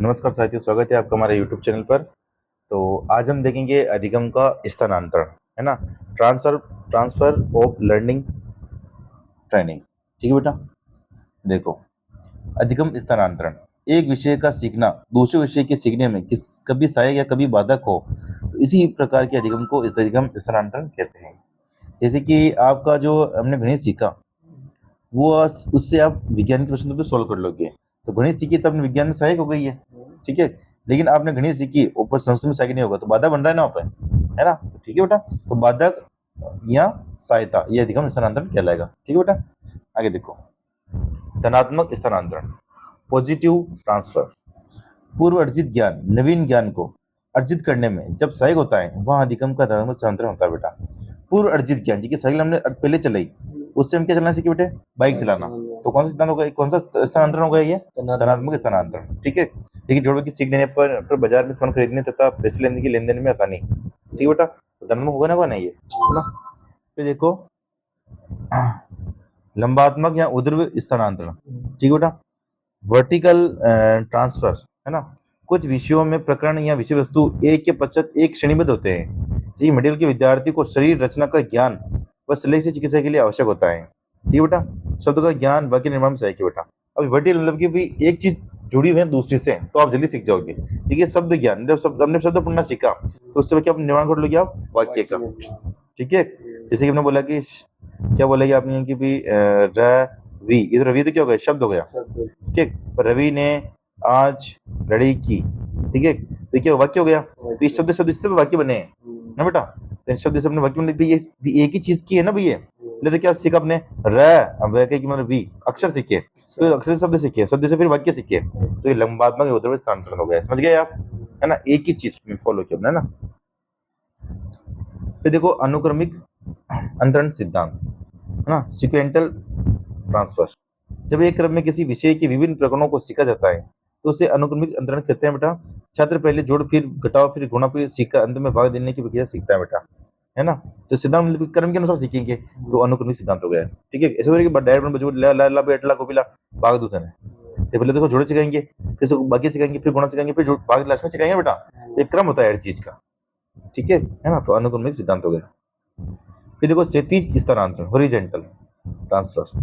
नमस्कार साथियों, स्वागत है आपका हमारे यूट्यूब चैनल पर। तो आज हम देखेंगे अधिगम का स्थानांतरण, है ना। Transfer transfer of learning training. ठीक है बेटा, देखो, अधिगम स्थानांतरण एक विषय का सीखना दूसरे विषय के सीखने में किस कभी सहायक या कभी बाधक हो, तो इसी प्रकार के अधिगम को अधिगम स्थानांतरण कहते हैं। जैसे कि आपका जो हमने गणित सीखा, वो उससे आप विज्ञान के प्रश्न तो सॉल्व कर लोगे। तो गणित सीखी तब विज्ञान में सहायक हो गई है, ठीक है। लेकिन आपने गणित सीखी, ऊपर संस्कृत में सहायक नहीं होगा, तो बाधा बन रहा है ना वहाँ पे, है ना। तो ठीक है बेटा, तो बाधक या सहायता, ये अधिगम स्थानांतरण कहलाएगा। ठीक है बेटा, आगे देखो, धनात्मक स्थानांतरण, पॉजिटिव ट्रांसफर। पूर्व अर्जित ज्ञान नवीन ज्ञान को अर्जित करने में जब सहायक होता है, वहाँ अधिगम का धनात्मक स्थानांतरण होता है बेटा। पूर्व अर्जित ज्ञान, जी की साइकिल हमने पहले चलाई, उससे हम क्या चलाना सीखे बेटे, बाइक चलाना। तो कौन सा सिद्धांत होगा, कौन सा स्थानांतरण होगा, ये धनात्मक स्थानांतरण। ठीक है, देखिए, जोड़ों की सीख लेने पर बाजार में सामान खरीदने तथा पैसे लेने की लेन देन में आसानी। ठीक है बेटा, तो धनात्मक होगा ना, नहीं ये, है ना। फिर देखो, लंबात्मक या ऊर्ध्व स्थानांतरण। ठीक है बेटा, वर्टिकल ट्रांसफर, है ना। कुछ विषयों में प्रकरण या विषय वस्तु एक के पश्चात एक श्रेणीबद्ध होते हैं। जैसे मेडिकल के विद्यार्थी को शरीर रचना का ज्ञान व शल्य से चिकित्सा के लिए आवश्यक होता है। ठीक है बेटा, शब्द का ज्ञान वाक्य निर्माण में सहायक है बेटा। अब वर्टिकल मतलब कि भाई एक चीज जुड़ी हुई है दूसरी से, तो आप जल्दी सीख जाओगे। ठीक है, शब्द ज्ञान, जब शब्द हमने शब्द पढ़ना सीखा, तो उससे क्या आप निर्माण कर लोगे आप वाक्य का। ठीक है, जैसे कि हमने बोला कि क्या बोलेगी आपने कि भी रवि, इधर रवि तो क्या हो गया, शब्द हो गया। ठीक है, पर रवि ने आज लड़ाई की। ठीक है, तो क्या वाक्य हो गया। तो इस शब्द शब्द से वाक्य बने हैं ना बेटा। तो इस शब्द से अपने वाक्य बने, भी ये भी एक ही चीज की है ना भैया। तो क्या सीखा आपने, की मतलब वी, अक्षर सीखे, तो अक्षर से शब्द सीखे, शब्द से फिर वाक्य सीखे। तो ये लंबात्मक ऊर्ध्व स्थानांतरण हो गया, समझ गए आप, है ना। एक ही चीज में फॉलो किया है ना। फिर देखो, अनुक्रमिक अंतरण सिद्धांत, है ना, सिक्वेंटल ट्रांसफर। जब एक क्रम में किसी विषय के विभिन्न प्रकरणों को सीखा जाता है, तो उसे अनुक्रमिक अंतरण कहते हैं बेटा। छात्र पहले जोड़, फिर घटाव, फिर गुणा, फिर सीखकर अंत में भाग देने की प्रक्रिया सीखता है बेटा, है ना। तो सिद्धांत मतलब क्रम के अनुसार सीखेंगे, तो अनुक्रमिक सिद्धांत हो गया। ठीक है, ऐसे तरीके डायरेक्ट में बजू ला ला ला बेटला कोपिला भाग दूसरे ने, तो पहले देखो जोड़े सिखाएंगे, फिर बाकी सिखाएंगे, फिर गुणा सिखाएंगे, फिर भाग लास्ट में सिखाएंगे बेटा। तो एक क्रम होता है हर चीज का, ठीक है ना। तो अनुक्रमिक सिद्धांत हो गया। फिर देखो, क्षैतिज स्थानांतरण, हॉरिजॉन्टल ट्रांसफर।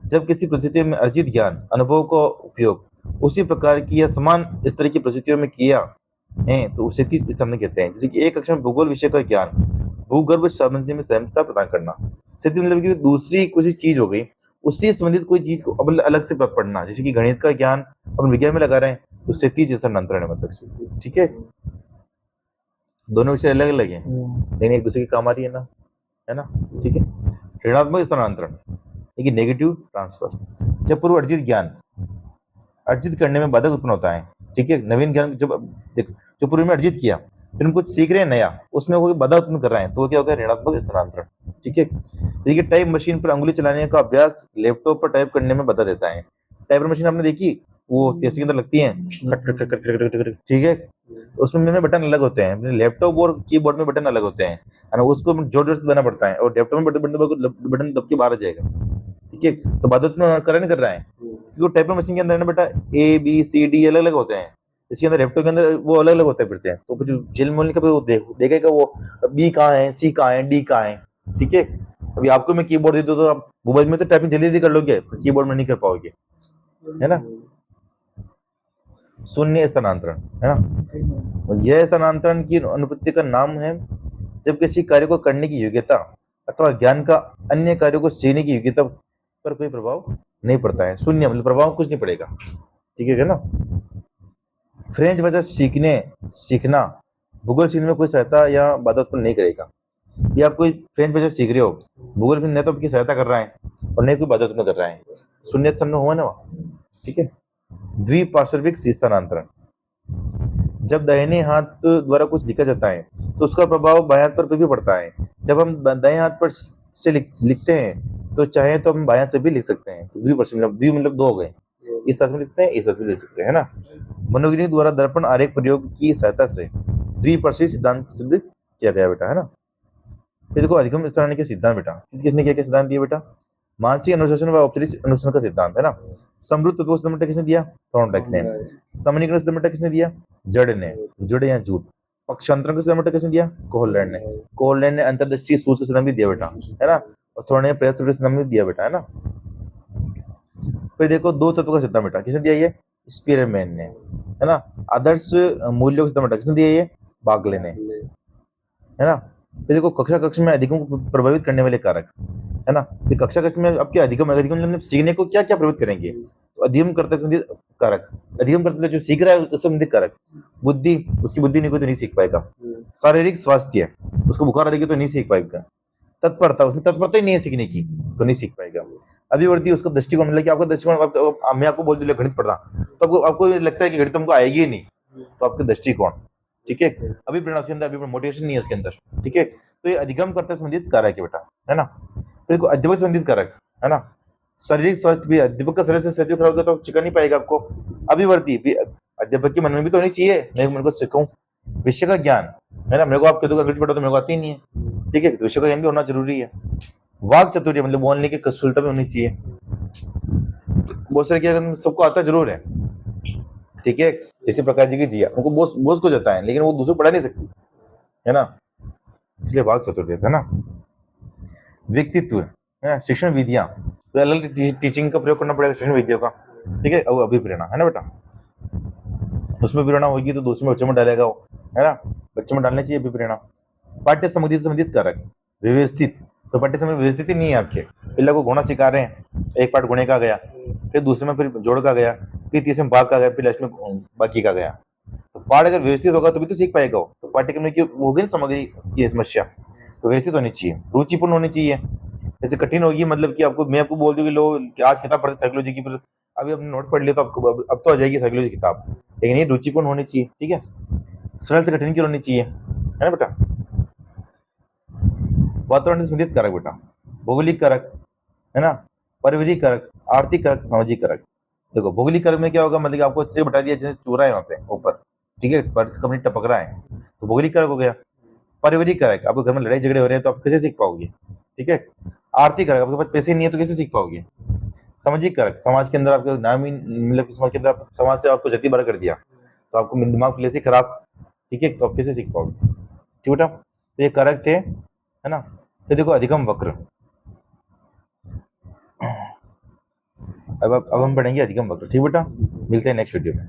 जब किसी परिस्थिति में अर्जित ज्ञान अनुभव का उपयोग उसी प्रकार की या समान इस तरह की परिस्थितियों में किया है, तो उसे क्षैतिज स्थानांतरण कहते हैं। जैसे कि एक कक्षा में भूगोल विषय का ज्ञान भूगर्भ समझने में सहमता प्रदान करना। क्षैतिज मतलब कि दूसरी कोई चीज हो गई, उससे संबंधित कोई चीज को अब अलग से पढ़ना। जैसे कि गणित का ज्ञान अपन विज्ञान में लगा रहे हैं, तो क्षैतिज स्थानांतरण है मतलब। ठीक है, दोनों विषय अलग अलग है, लेकिन एक दूसरे के काम आ रही है ना। ठीक है, ऋणात्मक स्थानांतरण, देखिए नेगेटिव ट्रांसफर। जब पूर्व अर्जित ज्ञान अर्जित करने में बाधक उत्पन्न होता है। ठीक है, नवीन ज्ञान जब देखो, जो पूर्व में अर्जित किया, फिर हम कुछ सीख रहे हैं नया, उसमें कोई बाधा उत्पन्न कर रहे हैं, तो वो क्या होगा, ऋणात्मक स्थानांतरण। ठीक है, जैसे कि टाइप मशीन पर अंगुली चलाने का अभ्यास लैपटॉप पर टाइप करने में बाधा देता है। टाइपर मशीन आपने देखी, वो तेजी के अंदर लगती है, खट खट खट खट खट खट खट, ठीक है। उसमें बटन अलग होते हैं, लैपटॉप और कीबोर्ड में बटन अलग होते हैं, है ना। उसको जोर जोर से दबाना पड़ता है, और लैपटॉप में बटन दब के बाहर आ जाएगा। ठीक है, तो बाधा उत्पन्न कर नहीं कर रहा है, क्योंकि टाइपर मशीन के अंदर ना बेटा ए बी सी डी अलग अलग होते हैं। इसके अंदर लैपटॉप के अंदर वो अलग अलग होता है फिर से। तो फिर जेल मोल का वो देखेगा वो बी कहाँ है, सी कहाँ है, डी कहाँ है। ठीक है, अभी आपको मैं कीबोर्ड दे दूं, तो आप मोबाइल में तो टाइपिंग जल्दी जल्दी कर लोगे, कीबोर्ड में नहीं कर पाओगे, है ना। शून्य स्थानांतरण, है ना, यह स्थानांतरण की अनुपत्ति का नाम है जब किसी कार्य को करने की योग्यता अथवा ज्ञान का अन्य कार्यों को सीखने की योग्यता पर कोई प्रभाव नहीं पड़ता है। शून्य मतलब प्रभाव कुछ नहीं पड़ेगा। ठीक है ना। फ्रेंच भाषा सीखना भूगोल सीखने में कोई सहायता या बाधा उत्पन्न नहीं करेगा। ये आप कोई फ्रेंच भाषा सीख रहे हो, भूगोल न तो आपकी सहायता कर रहा है और नहीं कोई बाधा उत्पन्न कर रहा है, शून्य स्थान हुआ ना वहाँ। ठीक है, द्विपार्श्विक स्थानांतरण। जब दाहिने हाथ द्वारा कुछ लिखा जाता है, तो उसका प्रभाव बाएं हाथ पर भी पड़ता है। जब हम दाएं हाथ पर से लिखते हैं, तो चाहे तो हम बाएं से भी लिख सकते हैं। तो द्वि मतलब दो हो गए, इस हाथ में लिख सकते हैं, इस हाथ में लिख सकते हैं, है ना। मनोविज्ञानी द्वारा दर्पण आरेख प्रयोग की सहायता से द्विपार्श्विक सिद्धांत सिद्ध किया गया बेटा, है ना। फिर देखो, अधिगम स्थानांतरण के सिद्धांत बेटा, किसने क्या क्या सिद्धांत दिए बेटा। मानसिक अनुशासन व औपचारिक अनुशासन का सिद्धांत है ना। समृद्ध तत्वों का सिद्धांत किसने दिया? थॉर्नडाइक ने। समनीकरण का सिद्धांत किसने दिया? जड़ ने, जुड़ या झूठ। पक्षांतरण का सिद्धांत किसने दिया? कोहलर ने। कोहलर ने अंतर्दृष्टि सूत्र का सिद्धांत भी दिया बेटा, है ना। और थोड़ा ने प्रयास त्रुटि का सिद्धांत भी दिया बेटा, है ना। फिर देखो दो तत्व का सिद्धांत बेटा किसने दिया? ये स्पीयरमैन ने, है ना। आदर्श मूल्यों का सिद्धांत बेटा किसने दिया? ये बागले ने, है ना। फिर देखो कक्षा कक्ष में अधिगम को प्रभावित करने वाले कारक, है ना। फिर कक्षा कक्ष में अब क्या अधिगम मतलब सीखने को क्या क्या प्रभावित करेंगे? तो अधिगम करते संबंधित कारक, अधिगम करते जो सीख रहा है उससे संबंधित कारक। बुद्धि, उसकी बुद्धि नहीं कोई तो नहीं सीख पाएगा। शारीरिक स्वास्थ्य, उसको बुखार आ जाएगी तो नहीं सीख पाएगा। तत्परता, उसमें तत्परता ही नहीं है सीखने की तो नहीं सीख पाएगा। अभिवृद्धि, उसका दृष्टिकोण मतलब कि आपका दृष्टिकोण, मैं आपको बोल दिया गणित पढ़ना तो आपको लगता है कि गणित हमको आएगी ही नहीं, तो आपका दृष्टिकोण, ठीक है। अभी प्रेरणा उसके अंदर, अभी मोटिवेशन नहीं है उसके अंदर, ठीक है। तो ये अधिगम करते संबंधित कारक है बेटा, है ना। फिर अध्यापक संबंधित कारक, है ना। शारीरिक स्वास्थ्य भी, अध्यापक का शरीर से खराब होगा तो सिखा नहीं पाएगा आपको। अभिवृद्धि भी अध्यापक के मन में भी तो होनी चाहिए, मैं मेरे को सिखाऊं। विषय का ज्ञान, है ना, मेरे को आप कह दो अंग्रेजी पढ़ो तो मेरे को आती ही नहीं है, ठीक है। तो विषय का ज्ञान भी होना जरूरी है। वाक चातुर्य मतलब बोलने की कुशलता भी होनी चाहिए। बहुत सारे क्या सबको आता जरूर है, ठीक है। जैसे प्रकाश जी की जिया उनको बोझ को जाता है, लेकिन वो दूसरे पढ़ा नहीं सकती, है ना। इसलिए वाक चातुर्य, है ना। व्यक्तित्व, है ना। शिक्षण विधियां, तो अलग टीचिंग का प्रयोग करना पड़ेगा शिक्षण विधियों का, ठीक है। और अभिप्रेरणा, है ना बेटा, उसमें प्रेरणा होगी तो दूसरे बच्चों में डालेगा वो, है ना। बच्चों में डालनी चाहिए अभिप्रेरणा। पाठ्य सामग्री से संबंधित कारक, व्यवस्थित, तो पाठ्य सामग्री व्यवस्थित ही नहीं है आपके। पहले को गुणा सिखा रहे हैं, एक पाठ गुणे का गया, फिर दूसरे में फिर जोड़ का गया, फिर तीसरे में भाग का गया, फिर लास्ट में बाकी का गया। तो पाठ अगर व्यवस्थित होगा तभी तो सीख पाएगा वो। तो पाठ्यक्रम में क्यों होगी ना सामग्री की समस्या, तो व्यवस्थित होनी चाहिए, रुचिपूर्ण होनी चाहिए। जैसे कठिन होगी मतलब कि आपको, मैं आपको बोल दूं कि लो आज किताब पढ़ते साइकोलॉजी की, फिर अभी अपने नोट्स पढ़ लिया तो आपको अब तो आ जाएगी साइकोलॉजी किताब, लेकिन ये रुचिपूर्ण होनी चाहिए, ठीक है। सरल से कठिन की होनी चाहिए, है ना बेटा। वातावरण से संबंधित कारक बेटा, भौगोलिक कारक, है ना, पारिवारिक कारक, आर्थिक कारक, सामाजिक कारक। देखो भौगोलिक कारक में क्या होगा, मतलब कि आपको अच्छे से बता दिया जैसे चूरा है वहाँ पे ऊपर, ठीक है, कंपनी टपक रहा है, तो भौगोलिक कारक हो गया। पारिवारिक कारक, आपको घर में लड़ाई झगड़े हो रहे हैं तो आप कैसे सीख पाओगे, ठीक है। आर्थिक कारक, आपके पास पैसे नहीं है तो कैसे सीख पाओगे। सामाजिक कारक, समाज के अंदर आपके नाम ही मतलब समाज के अंदर समाज से आपको जति बार कर दिया तो आपको दिमाग पहले से खराब, ठीक है, तो आप कैसे सीख पाओगे, ठीक बेटा। तो ये कारक थे, है ना। तो देखो अधिगम वक्र, अब हम पढ़ेंगे अधिगम वक्र, ठीक बेटा। मिलते हैं नेक्स्ट वीडियो में।